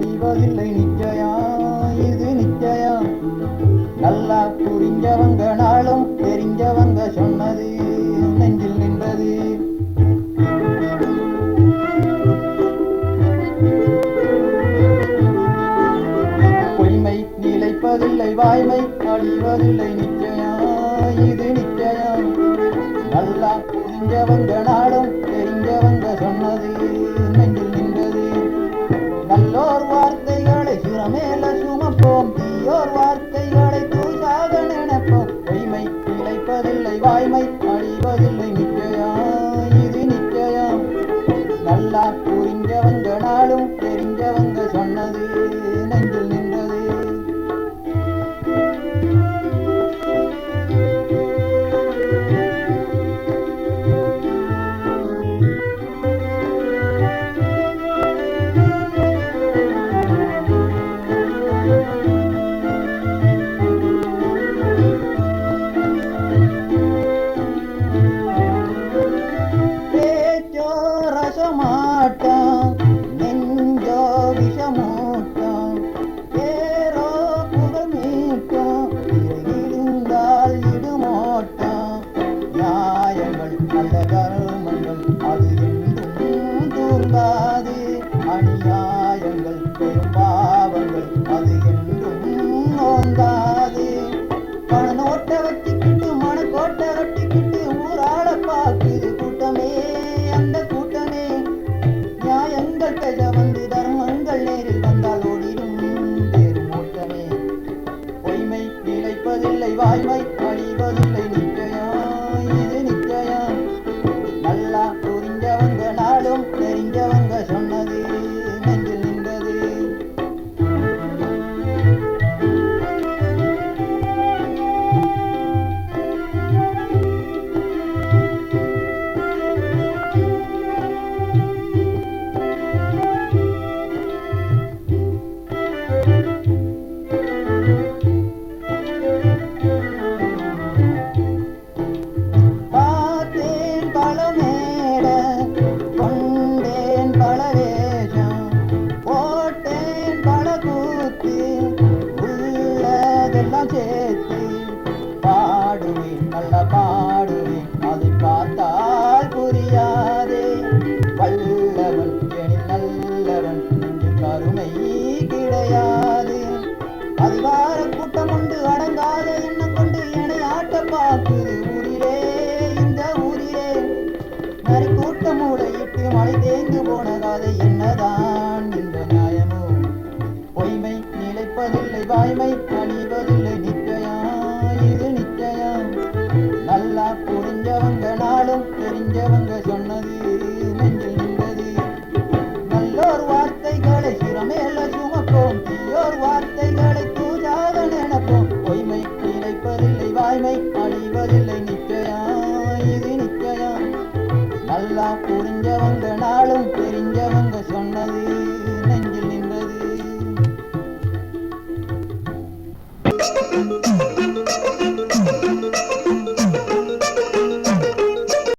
அழிவதில்லை நிச்சயம், இது நிச்சயம். நல்லா புரிஞ்சவங்க நாளும் தெரிஞ்சவங்க சொன்னது நெஞ்சில் நின்றது. பொய்மை நிலைப்பதில்லை, வாய்மை அழிவதில்லை நிச்சயம், இது நிச்சயம். நல்லா புரிஞ்சவங்க நாளும் தெரிஞ்சவங்க சொன்னது நெஞ்சில் நின்றது. நல்லோர் வார்த்தைகளை சிரமேல சுமப்போம், தீயோர் வார்த்தைகளை தூசாக நினைப்போம். பொய்மை நிலைப்பதில்லை, வாய்மை அழிவதில்லை நிச்சயம், இது நிச்சயம். நல்லா புரிஞ்சவங்க நாளும் தெரிஞ்சவங்க சொன்னது நெஞ்சில் நின்றது. ரசமாட்டம் நெஞ்சோ விஷமூட்டம், பேரோ புகழ் மீட்டம், இருந்தால் இடுமோட்டம். நியாயங்கள் நல்ல தர்மங்கள் அது என்றும் தூங்காது, அநியாயங்கள் பெரும் பாவங்கள் அது என்றும் நோந்தாது. பணநோட்டை வச்சுக்கிட்டு மனக்கோட்டை கட்டிக்கிட்டு ஊராள பார்க்குது கூட்டமே, அந்த கூட்டமே. நியாயங்கள் பேச வந்து தர்மங்கள் நேரில் வந்தால் ஓடிடும் பேரும் ஓட்டமே. பொய்மை நிலைப்பதில்லை, வாய்மை அழிவதில்லை நிச்சயம், இது நிச்சயம். நல்லா புரிஞ்சவங்க நாளும் தெரிஞ்சவங்க சொன்னது நெஞ்சில் நின்றது. சேர்த்து பாடுவேன், நல்ல பாடுவேன், அதை பார்த்தால் புரியாதே. வல்லவன் எனில் நல்லவன் என்று கருணை கிடையாது. அதிகார கூட்டம் கொண்டு அடங்காத எண்ணம் கொண்டு என்னை ஆட்ட பார்க்குது ஊரிலே, இந்த ஊரிலே. நரி கூட்டம் மூளையிட்டு மழை தேய்ந்து போன காதை என்னதான் இந்த நியாயமோ? பொய்மை நிலைப்பதில்லை, வாய்மை அழிவதில்லை நிச்சயம், இது நிச்சயம். நல்லா புரிஞ்சவங்க நாளும் தெரிஞ்சவங்க சொன்னது நெஞ்சில் நின்றது. நல்லோர் வார்த்தைகளை சிரமேல சுமப்போம், தீயோர் வார்த்தைகளை தூஜாக நினைப்போம். பொய்மை நிலைப்பதில்லை, வாய்மை அழிவதில்லை நிச்சயம், இது நிச்சயம். நல்லா புரிஞ்சவங்க நாளும் தெரிஞ்சவங்க